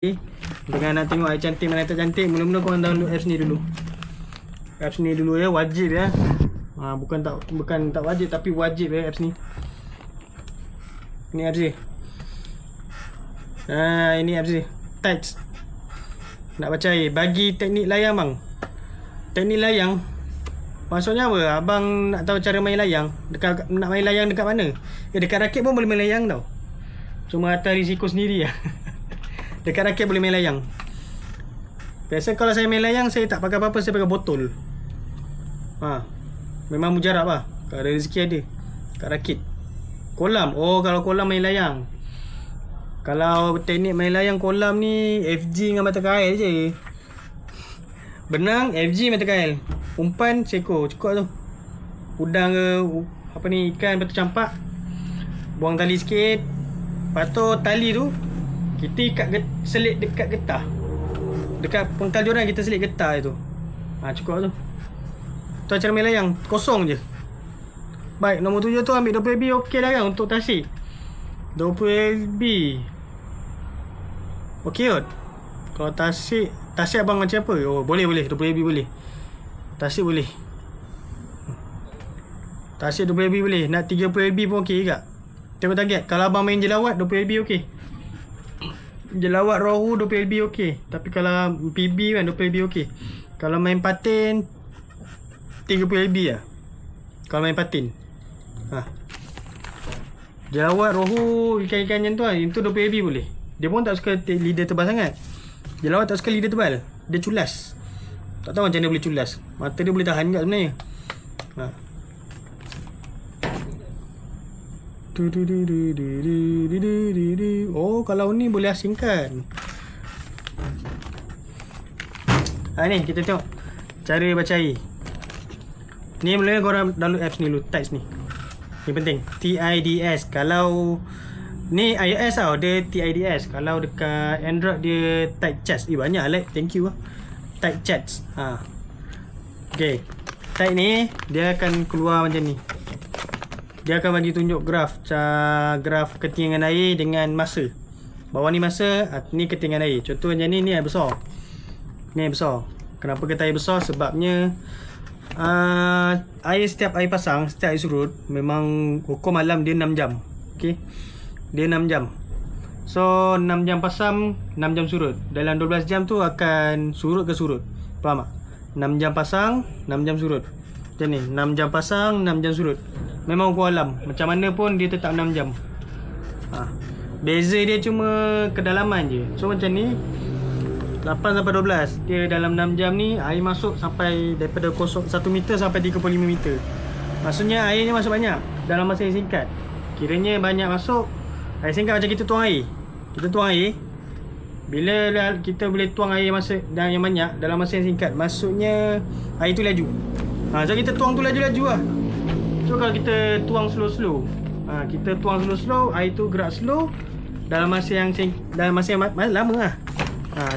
Dengan nak tengok air cantik mana tak cantik, mula-mula korang download apps ni dulu. Apps ni dulu ya, wajib ya. Bukan tak wajib tapi wajib ya apps ni. Ini apps dia. Ini apps dia. Tights. Nak baca air. Bagi teknik layang bang. Teknik layang maksudnya apa? Abang nak tahu cara main layang. Nak main layang dekat mana? Dekat rakit pun boleh main layang tau. Cuma atas risiko sendiri lah. Dekat rakit boleh main layang. Biasa kalau saya main layang, saya tak pakai apa-apa, saya pakai botol. Memang mujarab lah. Kalau ada rezeki ada. Kat rakit. Kolam. Kalau kolam main layang. Kalau teknik main layang kolam ni, FG dengan mata kail je. Benang, FG mata kail. Umpan, seko. Cukup tu. Udang ke, ikan, lepas tu campak. Buang tali sikit. Lepas tu tali tu kita selit dekat getah. Dekat pengkal joran kita selit getah tu. Cukup tu. Tu cara main layang. Kosong je. Baik, nombor 7 tu ambil 20 LB okey dah kan untuk tasik. 20 LB okey kot. Kalau tasik abang macam apa? Boleh 20 LB boleh. Tasik boleh. Tasik 20 LB boleh. Nak 30 LB pun okey juga. Tengok target. Kalau abang main jelawat 20 LB okey. Jelawat rohu 20 LB okey. Tapi kalau PB kan 20 LB okey. Kalau main patin 30 LB lah. Kalau main patin. Jelawat rohu ikan-ikan macam tu lah. Itu 20 LB boleh. Dia pun tak suka lidah tebal sangat. Jelawat tak suka lidah tebal. Dia culas. Tak tahu macam mana boleh culas. Mata dia boleh tahan juga sebenarnya. Kalau ni boleh asingkan. Ni kita tengok cara baca air. Ni mula korang download apps ni dulu. Tights ni. Ni penting. TIDS. Kalau ni iOS tau, dia TIDS. Kalau dekat Android dia Tight Chats. Banyak like. Thank you lah. Tight Chats. Okay. Tight ni dia akan keluar macam ni. Dia akan bagi tunjuk graf ketinggian air dengan masa. Bawah ni masa, ni ketinggian air. Contoh macam ni air besar. Ni air besar. Kenapa kata air besar? Sebabnya setiap air pasang, setiap air surut, memang hukum alam dia 6 jam. Okay? Dia 6 jam. So 6 jam pasang, 6 jam surut. Dalam 12 jam tu akan surut ke surut. Faham tak? 6 jam pasang, 6 jam surut. Macam ni, 6 jam pasang, 6 jam surut. Memang hukum alam. Macam mana pun dia tetap 6 jam. Beza dia cuma kedalaman je. So macam ni 8 sampai 12. Dia dalam 6 jam ni air masuk sampai daripada 1 meter sampai 35 meter. Maksudnya airnya masuk banyak dalam masa yang singkat. Kiranya banyak masuk. Air singkat macam kita tuang air. Kita tuang air. Bila kita boleh tuang air masa dan yang banyak dalam masa yang singkat, maksudnya air tu laju. So kita tuang tu laju-laju lah. So kalau kita tuang slow-slow, kita tuang slow-slow, air tu gerak slow dalam masa yang lama lah.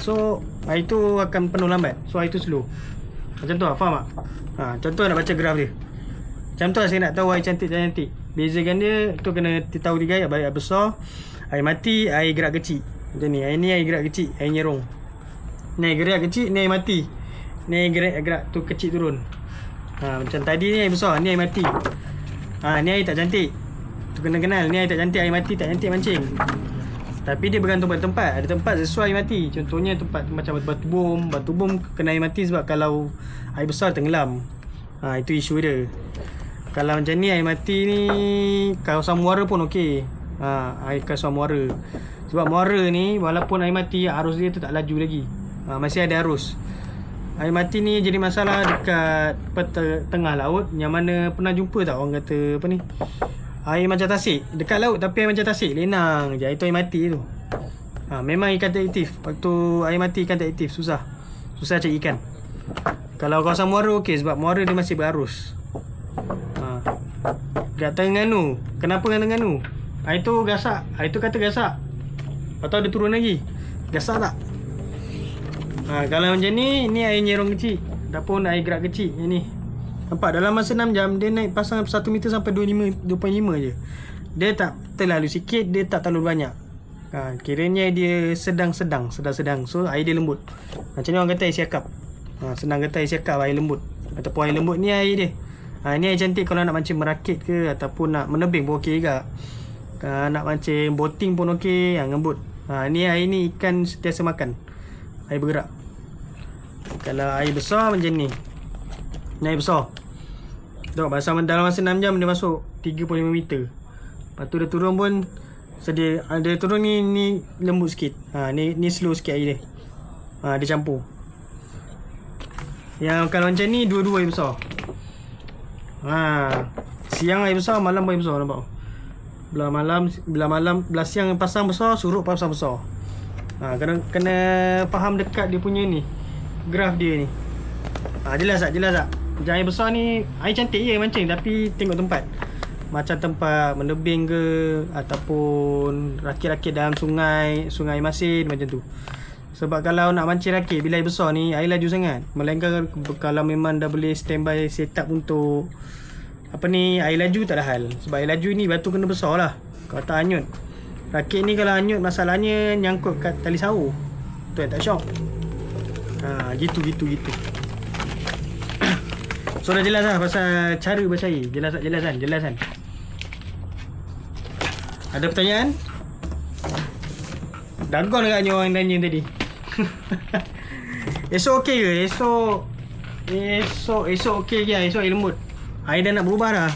So air tu akan penuh lambat. So air tu slow. Macam tu lah, faham tak? Contoh nak baca graf dia. Macam tu lah saya nak tahu air cantik tak cantik. Bezakan dia, tu kena tahu 3 air. Air besar, air mati, air gerak kecil. Macam ni, air ni air gerak kecil, air nyerong. Ni air gerak kecil, ni air mati. Ni air gerak tu kecil turun. Macam tadi ni air besar, ni air mati. Ni air tak cantik. Tu kena kenal, ni air tak cantik, air mati tak cantik mancing. Tapi dia bergantung pada tempat. Ada tempat sesuai air mati. Contohnya tempat macam batu bom. Batu bom kena air mati sebab kalau air besar tenggelam. Itu isu dia. Kalau macam ni air mati ni kawasan muara pun okey. Air kawasan muara. Sebab muara ni walaupun air mati, arus dia tu tak laju lagi. Masih ada arus. Air mati ni jadi masalah dekat tengah laut. Yang mana pernah jumpa tak orang kata apa ni, air macam tasik. Dekat laut tapi air macam tasik, lenang je. Itu air mati tu. Memang ikan tak aktif. Waktu air mati ikan tak aktif, susah cari ikan. Kalau kawasan muara okey sebab muara dia masih berarus. Kat Terengganu. Kenapa kat Terengganu? Air tu gasak. Air tu kata gasak. Lepas tu ada turun lagi. Gasak tak? Kalau macam ni air nyerong kecil. Ataupun air gerak kecil. Yang ni. Nampak dalam masa 6 jam dia naik pasang 1 meter sampai 2.5 je. Dia tak terlalu sikit, dia tak terlalu banyak. Kiranya dia sedang-sedang. So air dia lembut. Macam ni orang kata air siakap. Senang kata air siakap, air lembut. Ataupun air lembut ni air dia. Ni air cantik kalau nak mancing merakit ke, ataupun nak menebing pun okey juga. Nak mancing boating pun okey, ngembut. Ni air ni ikan sentiasa makan. Air bergerak. Kalau air besar macam ni. Ni air besar. Tengok dalam masa 6 jam dia masuk 3.5 meter. Lepas tu dia turun pun dia turun ni lembut sikit. Ni slow sikit air dia. Dia campur. Yang kalau macam ni dua-dua air besar. Siang air besar, malam air besar, nampak? Belah siang pasang besar, surut pasang besar. Kena faham dekat dia punya ni, graf dia ni. Jelas tak? Macam air besar ni, air cantik je mancing, tapi tengok tempat. Macam tempat menebing ke, ataupun rakit-rakit dalam sungai masin macam tu. Sebab kalau nak mancing rakit bila air besar ni, air laju sangat. Melainkan kalau memang dah boleh standby set up untuk air laju tak ada hal. Sebab air laju ni batu kena besar lah, kalau tak hanyut. Rakit ni kalau hanyut, masalahnya nyangkut kat tali sawu. Tu yang tak syok. Gitu. So dah jelas lah pasal cara bercair. Jelas kan? Ada pertanyaan? Dagon agaknya orang tanya tadi. Esok okey ke? Esok okey ke? Esok air lembut. Air dah nak berubah dah.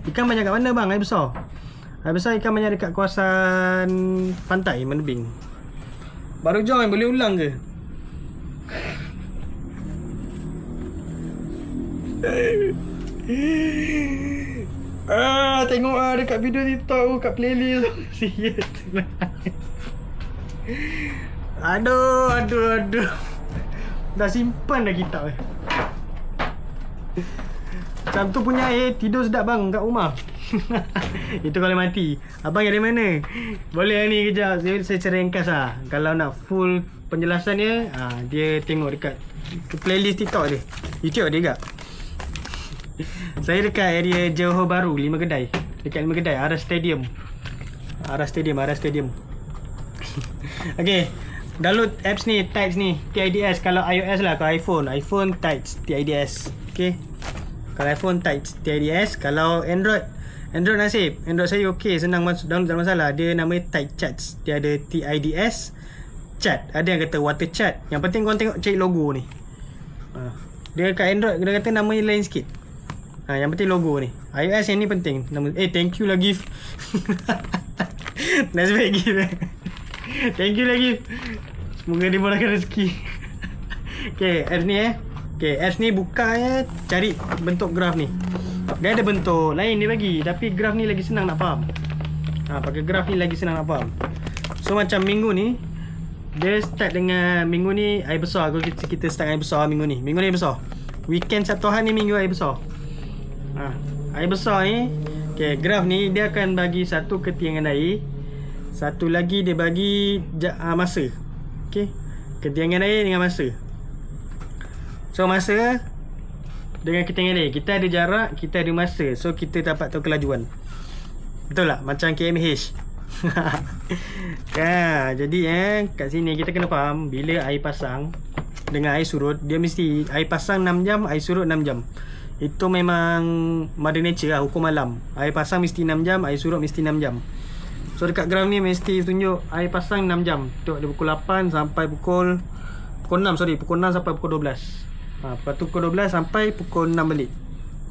Ikan banyak kat mana bang? Air besar ikan banyak dekat kawasan pantai menebing. Baru jom boleh ulang ke? Tengok dekat video TikTok, kat playlist. Serius. Aduh. Dah simpan dah kitab. Macam tu punya air tidur sedap bang kat rumah. Itu kalau mati. Abang dari mana? Boleh ni kejap saya cara ringkas lah. Kalau nak full penjelasannya, dia tengok dekat playlist TikTok dia. YouTube dia juga. Saya dekat area Johor Bahru, 5 kedai. Dekat 5 kedai, Aras Stadium. Okay, download apps ni, Tides ni, TIDS. Kalau iOS lah, kalau iPhone Tides, TIDS. Okay, kalau iPhone Tides, TIDS. Kalau Android nasib, Android saya okay, senang masuk download, tak masalah. Dia nama Tide Charts. Dia ada TIDS Chat. Ada yang kata Water Chat. Yang penting korang tengok, cek logo ni. Dia kat Android, dia kata namanya lain sikit. Yang penting logo ni. iOS yang ni penting. Thank you lah gift. Nasib gift. Thank you lah gift. Semoga dimurahkan rezeki. Okay, apps ni Okay, apps ni buka cari bentuk graf ni. Dia ada bentuk lain dia bagi, tapi graf ni lagi senang nak faham. Pakai graf ni lagi senang nak faham. So macam minggu ni, dia start dengan minggu ni air besar. Kita start air besar minggu ni air besar. Weekend Sabtu Ahad ni minggu air besar. Air besar ni, okay, graf ni dia akan bagi satu ketinggian air, satu lagi dia bagi masa. Okay, ketinggian air dengan masa. So masa dengan ketinggian air, kita ada jarak, kita ada masa. So kita dapat tahu kelajuan. Betul tak? Macam KMH. Jadi kat sini kita kena faham, bila air pasang dengan air surut, dia mesti air pasang 6 jam, air surut 6 jam. Itu memang Mother Nature lah, hukum alam. Air pasang mesti 6 jam, air surut mesti 6 jam. So dekat graf ni mesti tunjuk air pasang 6 jam. Tengok dia pukul 8 sampai pukul 6 sampai pukul 12. Lepas tu pukul 12 sampai pukul 6 balik.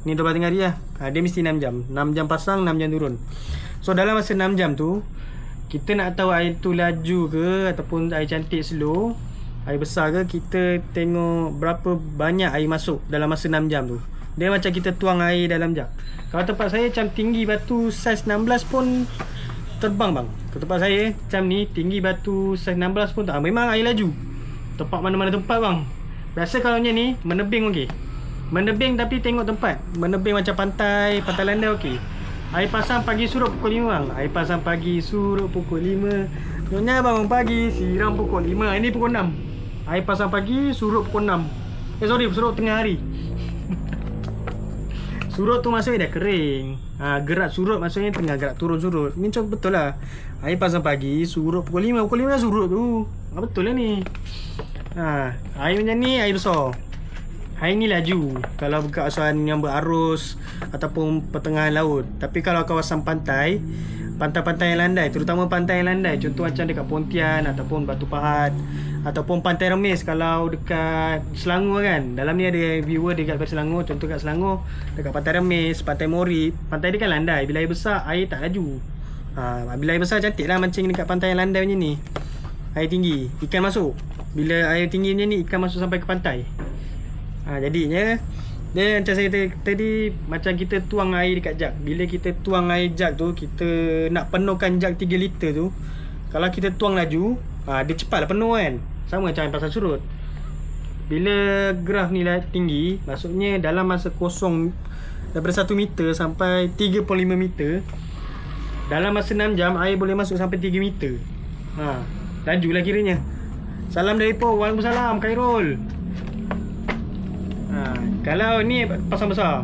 Ni 12 tengah hari lah. Dia mesti 6 jam. 6 jam pasang, 6 jam turun. So dalam masa 6 jam tu, kita nak tahu air tu laju ke ataupun air cantik slow, air besar ke, kita tengok berapa banyak air masuk dalam masa 6 jam tu. Dia macam kita tuang air dalam jug. Kalau tempat saya macam tinggi batu saiz 16 pun terbang bang. Kalau tempat saya macam ni, tinggi batu saiz 16 pun tak. Memang air laju. Tempat mana-mana tempat bang. Biasa kalau macam ni, menebing okey. Menebing tapi tengok tempat. Menebing macam pantai landai okey. Air pasang pagi surut pukul 5 bang. Air pasang pagi surut pukul 5. Nyonya bangun pagi, siram pukul 5. Ini pukul 6. Air pasang pagi, surut pukul 6. Surut tengah hari. Surut tu maksudnya dah kering. Gerak surut maksudnya tengah gerak turun surut. Ni macam betul lah. Air pasang pagi, surut pukul 5. Pukul 5 dah surut tu. Betul lah ni. Air macam ni, air besar. Air ni laju kalau kawasan yang berarus ataupun pertengahan laut. Tapi kalau kawasan pantai, pantai-pantai yang landai, terutama pantai yang landai, contoh macam dekat Pontian ataupun Batu Pahat ataupun Pantai Remis kalau dekat Selangor kan. Dalam ni ada viewer dekat Selangor, contoh kat Selangor dekat Pantai Remis, Pantai Mori, pantai dia kan landai. Bila air besar, air tak laju. Bila air besar cantik lah mancing dekat pantai yang landai macam ni. Air tinggi, ikan masuk. Bila air tinggi macam ni, ikan masuk sampai ke pantai. Jadinya dia macam saya tadi, macam kita tuang air dekat jug. Bila kita tuang air jug tu, kita nak penuhkan jug 3 liter tu, kalau kita tuang laju, dia cepatlah penuh kan. Sama macam pasal surut. Bila graf ni lah tinggi, maksudnya dalam masa kosong daripada 1 meter sampai 3.5 meter, dalam masa 6 jam air boleh masuk sampai 3 meter. Lajulah kiranya. Salam dari Po. Waalaikumsalam Khairul. Kalau ni pasang besar,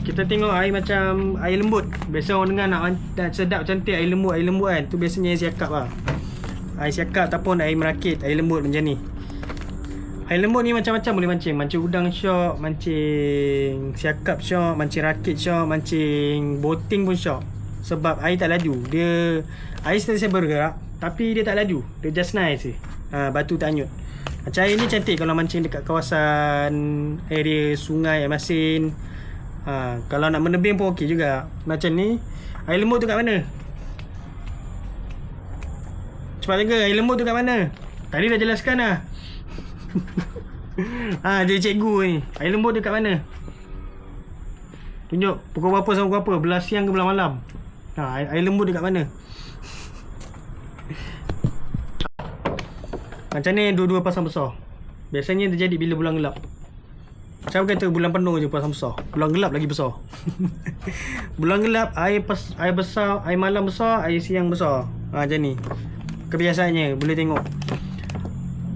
kita tengok air macam air lembut. Biasa orang dengar nak sedap cantik air lembut kan. Tu biasanya air siakap lah. Air siakap ataupun air merakit, air lembut macam ni. Air lembut ni macam-macam boleh mancing. Mancing udang syok, mancing siakap syok, mancing rakit syok, mancing boting pun syok. Sebab air tak laju. Dia air sentiasa bergerak tapi dia tak laju. Dia just nice je. Batu tak hanyut. Macam air ni cantik kalau mancing dekat kawasan area sungai, air masin. Kalau nak menebing pun okey juga. Macam ni. Air lembut tu kat mana? Cepat jaga, air lembut tu kat mana? Tadi dah jelaskan lah. Jadi cikgu ni. Air lembut tu kat mana? Tunjuk pukul berapa sampai pukul berapa? Belah siang ke belah malam? Air lembut tu kat mana? Macam ni dua-dua pasang besar. Biasanya terjadi bila bulan gelap. Saya kata bulan penuh je pasang besar. Bulan gelap lagi besar. Bulan gelap air besar, air malam besar, air siang besar. Macam ni. Kebiasaannya boleh tengok.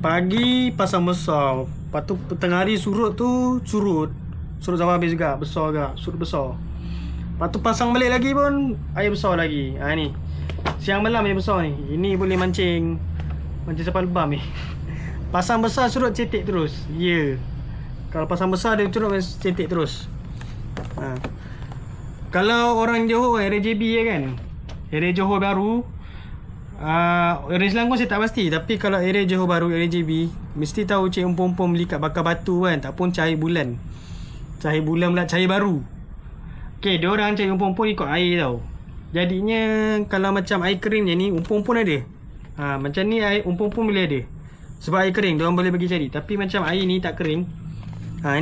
Pagi pasang besar. Lepas tu tengah hari surut tu surut. Surut sampai habis juga, besar juga, surut besar. Lepas tu pasang balik lagi pun air besar lagi. Ni. Siang malam air besar ni. Ini boleh mancing sampai lebam ni. Pasang besar surut cetek terus. Kalau pasang besar dia surut cetek terus. Kalau orang Johor, area JB kan, area Johor Baru, area Selangor saya tak pasti. Tapi kalau area Johor Baru, area JB, mesti tahu cik umpum-umpum beli kat bakar batu kan. Tak pun cahaya bulan. Cahaya bulan pula, cahaya baru. Dia orang cari umpum-umpum ikut air tau. Jadinya kalau macam air kering macam ni, umpum-umpum ada. Macam ni air umpum-umpum boleh ada. Sebab air kering diorang boleh bagi cari. Tapi macam air ni tak kering,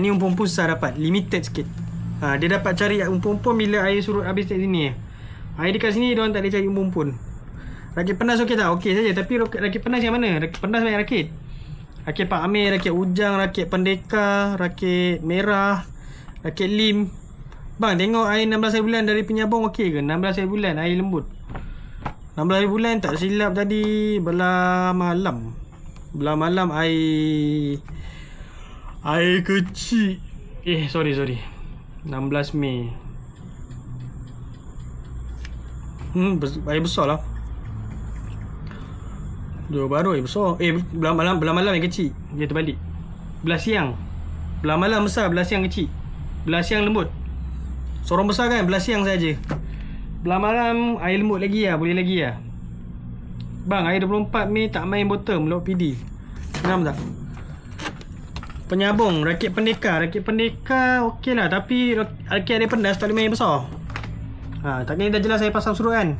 ni umpum-umpum susah dapat. Limited sikit. Dia dapat cari umpum-umpum bila air surut habis kat sini. Air dekat sini diorang tak boleh cari umpum-umpum. Rakit penas okey tak? Okey saja. Tapi rakit penas yang mana? Rakit penas banyak rakit. Rakit Pak Amir, rakit Ujang, rakit Pendeka, rakit Merah, rakit Lim. Bang tengok air 16 bulan dari Penyabong okey ke? 16 bulan air lembut. 16 bulan tak silap tadi belah malam. Belah malam air kecil. Sorry 16 Mei. Air besar lah. Johor Baru air besar. Belah malam air kecil. Dia terbalik. Belah siang belah malam besar, belah siang kecil. Belah siang lembut. Sorong besar kan, belah siang saja. Belah malam air lembut lagi lah, boleh lagi lah. Bang, air 24 Mei tak main bottom lock PD. Faham tak? Penyabong, rakit Pendeka okey lah. Tapi rakit ada pendas tak boleh main besar. Takkan dah jelas saya pasang surut kan.